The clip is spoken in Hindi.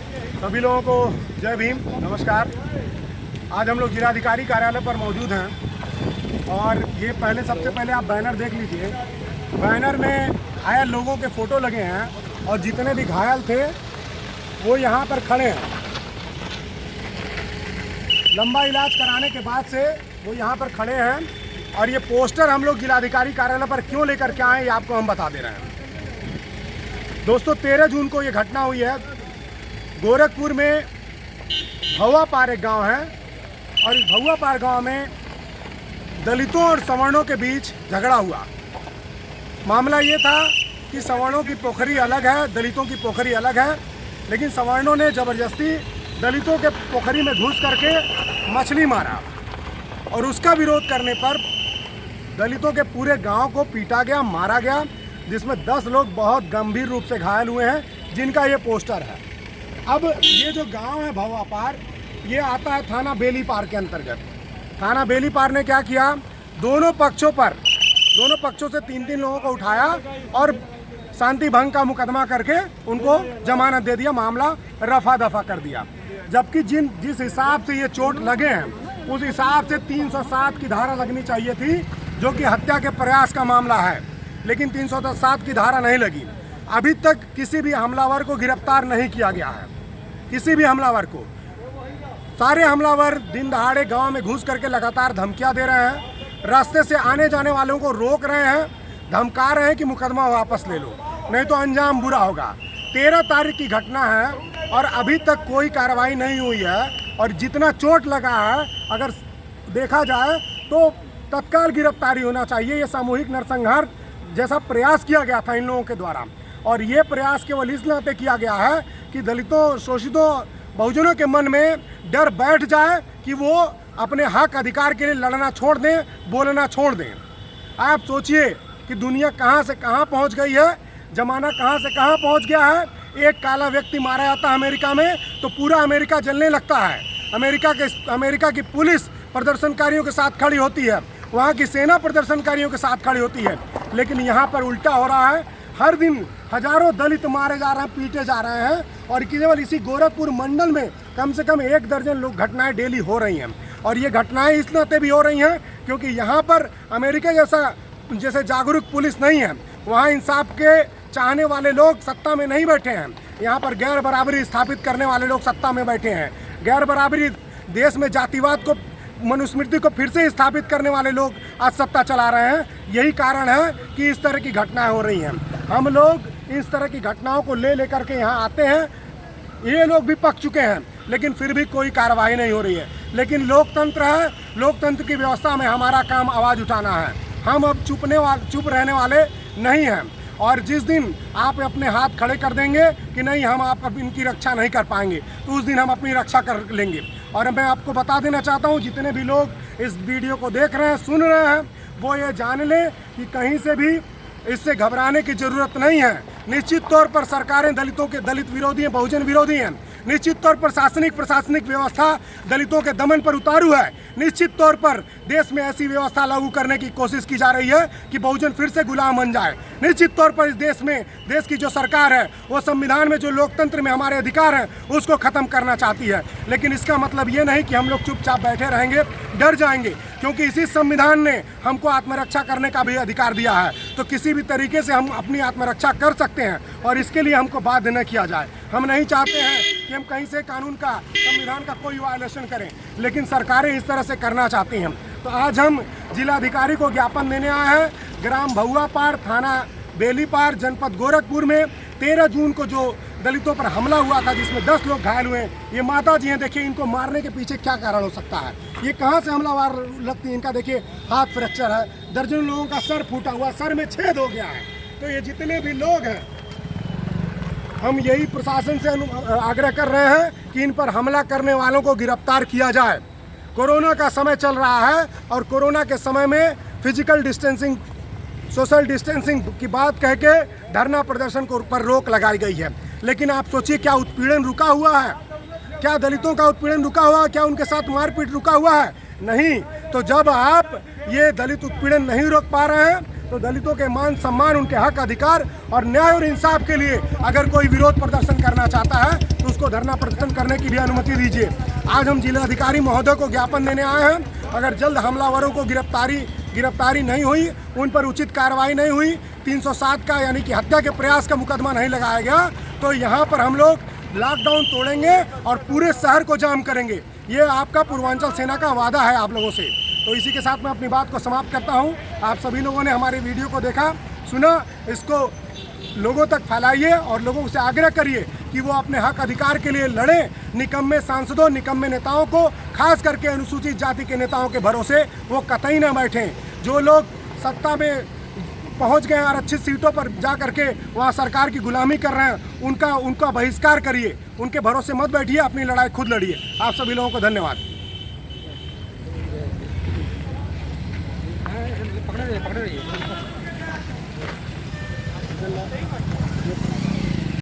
सभी लोगों को जय भीम, नमस्कार। आज हम लोग जिलाधिकारी कार्यालय पर मौजूद हैं और ये सबसे पहले आप बैनर देख लीजिए। बैनर में घायल लोगों के फ़ोटो लगे हैं और जितने भी घायल थे वो यहाँ पर खड़े हैं। लंबा इलाज कराने के बाद से वो यहाँ पर खड़े हैं और ये पोस्टर हम लोग जिलाधिकारी कार्यालय पर क्यों लेकर के आए ये आपको हम बता दे रहे हैं। दोस्तों, 13 जून को ये घटना हुई है। गोरखपुर में भौवा पार एक गांव है और इस भौवा पार गांव में दलितों और सवर्णों के बीच झगड़ा हुआ। मामला ये था कि सवर्णों की पोखरी अलग है, दलितों की पोखरी अलग है, लेकिन सवर्णों ने ज़बरदस्ती दलितों के पोखरी में घुस करके मछली मारा और उसका विरोध करने पर दलितों के पूरे गांव को पीटा गया, मारा गया, जिसमें 10 लोग बहुत गंभीर रूप से घायल हुए हैं, जिनका ये पोस्टर है। अब ये जो गांव है भौवा पार, ये आता है थाना बेली पार के अंतर्गत। थाना बेली पार ने क्या किया, दोनों पक्षों से 3-3 लोगों को उठाया और शांति भंग का मुकदमा करके उनको जमानत दे दिया, मामला रफा दफा कर दिया। जबकि जिस हिसाब से ये चोट लगे हैं उस हिसाब से 307 की धारा लगनी चाहिए थी, जो कि हत्या के प्रयास का मामला है, लेकिन 307 की धारा नहीं लगी। अभी तक किसी भी हमलावर को गिरफ्तार नहीं किया गया है, किसी भी हमलावर को। सारे हमलावर दिन दहाड़े गांव में घुस करके लगातार धमकियां दे रहे हैं, रास्ते से आने जाने वालों को रोक रहे हैं, धमका रहे हैं कि मुकदमा वापस ले लो, नहीं तो अंजाम बुरा होगा। 13 तारीख की घटना है और अभी तक कोई कार्रवाई नहीं हुई है और जितना चोट लगा है अगर देखा जाए तो तत्काल गिरफ्तारी होना चाहिए। ये सामूहिक नरसंहार जैसा प्रयास किया गया था इन लोगों के द्वारा और ये प्रयास केवल इस नाते किया गया है कि दलितों, शोषितों, बहुजनों के मन में डर बैठ जाए कि वो अपने हक अधिकार के लिए लड़ना छोड़ दें, बोलना छोड़ दें। आप सोचिए कि दुनिया कहाँ से कहाँ पहुँच गई है, जमाना कहाँ से कहाँ पहुँच गया है। एक काला व्यक्ति मारा जाता है अमेरिका में तो पूरा अमेरिका जलने लगता है। अमेरिका की पुलिस प्रदर्शनकारियों के साथ खड़ी होती है, वहाँ की सेना प्रदर्शनकारियों के साथ खड़ी होती है, लेकिन यहाँ पर उल्टा हो रहा है। हर दिन हजारों दलित मारे जा रहे हैं, पीटे जा रहे हैं और केवल इसी गोरखपुर मंडल में कम से कम 1 दर्जन लोग घटनाएं डेली हो रही हैं। और ये घटनाएं इस नाते भी हो रही हैं क्योंकि यहाँ पर अमेरिका जैसे जागरूक पुलिस नहीं है। वहाँ इंसाफ के चाहने वाले लोग सत्ता में नहीं बैठे हैं, यहाँ पर गैर बराबरी स्थापित करने वाले लोग सत्ता में बैठे हैं। गैर बराबरी, देश में जातिवाद को, मनुस्मृति को फिर से स्थापित करने वाले लोग आज सत्ता चला रहे हैं। यही कारण है कि इस तरह की घटनाएं हो रही हैं। हम लोग इस तरह की घटनाओं को लेकर के यहाँ आते हैं, ये लोग भी पक चुके हैं, लेकिन फिर भी कोई कार्रवाई नहीं हो रही है। लेकिन लोकतंत्र है, लोकतंत्र की व्यवस्था में हमारा काम आवाज़ उठाना है। हम अब चुप रहने वाले नहीं हैं और जिस दिन आप अपने हाथ खड़े कर देंगे कि नहीं हम आप इनकी रक्षा नहीं कर पाएंगे, तो उस दिन हम अपनी रक्षा कर लेंगे। और मैं आपको बता देना चाहता हूँ, जितने भी लोग इस वीडियो को देख रहे हैं, सुन रहे हैं, वो ये जान लें कि कहीं से भी इससे घबराने की ज़रूरत नहीं है। निश्चित तौर पर सरकारें दलित विरोधी हैं, बहुजन विरोधी हैं। निश्चित तौर पर प्रशासनिक व्यवस्था दलितों के दमन पर उतारू है। निश्चित तौर पर देश में ऐसी व्यवस्था लागू करने की कोशिश की जा रही है कि बहुजन फिर से गुलाम बन जाए। निश्चित तौर पर इस देश की जो सरकार है वो संविधान में जो लोकतंत्र में हमारे अधिकार हैं उसको ख़त्म करना चाहती है। लेकिन इसका मतलब ये नहीं कि हम लोग चुपचाप बैठे रहेंगे, डर जाएंगे, क्योंकि इसी संविधान ने हमको आत्मरक्षा करने का भी अधिकार दिया है। तो किसी भी तरीके से हम अपनी आत्मरक्षा कर सकते हैं और इसके लिए हमको बाध्य न किया जाए। हम नहीं चाहते हैं कि हम कहीं से कानून का, संविधान का कोई वायलेशन करें, लेकिन सरकारें इस तरह से करना चाहती हैं। तो आज हम जिलाधिकारी को ज्ञापन देने आए हैं। ग्राम भौवा पार, थाना बेली पार, जनपद गोरखपुर में 13 जून को जो दलितों पर हमला हुआ था जिसमें 10 लोग घायल हुए, ये माता जी हैं। देखिए इनको मारने के पीछे क्या कारण हो सकता है, ये कहाँ से हमलावर लगती है। इनका देखिए हाथ फ्रैक्चर है, दर्जनों लोगों का सर फूटा हुआ, सर में छेद हो गया है। तो ये जितने भी लोग हैं, हम यही प्रशासन से आग्रह कर रहे हैं कि इन पर हमला करने वालों को गिरफ्तार किया जाए। कोरोना का समय चल रहा है और कोरोना के समय में फिजिकल डिस्टेंसिंग, सोशल डिस्टेंसिंग की बात कह के धरना प्रदर्शन को पर रोक लगाई गई है। लेकिन आप सोचिए, क्या उत्पीड़न रुका हुआ है? क्या दलितों का उत्पीड़न रुका हुआ है? क्या उनके साथ मारपीट रुका हुआ है? नहीं। तो जब आप ये दलित उत्पीड़न नहीं रोक पा रहे हैं तो दलितों के मान सम्मान, उनके हक अधिकार और न्याय और इंसाफ के लिए अगर कोई विरोध प्रदर्शन करना चाहता है तो उसको धरना प्रदर्शन करने की भी अनुमति दीजिए। आज हम जिलाधिकारी महोदय को ज्ञापन देने आए हैं। अगर जल्द हमलावरों को गिरफ्तारी नहीं हुई, उन पर उचित कार्रवाई नहीं हुई, 307 का यानी कि हत्या के प्रयास का मुकदमा नहीं लगाया गया, तो यहाँ पर हम लोग लॉकडाउन तोड़ेंगे और पूरे शहर को जाम करेंगे। ये आपका पूर्वांचल सेना का वादा है आप लोगों से। तो इसी के साथ मैं अपनी बात को समाप्त करता हूँ। आप सभी लोगों ने हमारे वीडियो को देखा, सुना, इसको लोगों तक फैलाइए और लोगों से आग्रह करिए कि वो अपने हक अधिकार के लिए लड़ें। निकम्मे सांसदों, निकम्मे नेताओं को, खास करके अनुसूचित जाति के नेताओं के भरोसे वो कतई न बैठें। जो लोग सत्ता में पहुंच गए और अच्छी सीटों पर जा करके वहाँ सरकार की गुलामी कर रहे हैं, उनका बहिष्कार करिए। उनके भरोसे मत बैठिए, अपनी लड़ाई खुद लड़िए। आप सभी लोगों को धन्यवाद। पकड़ रही है।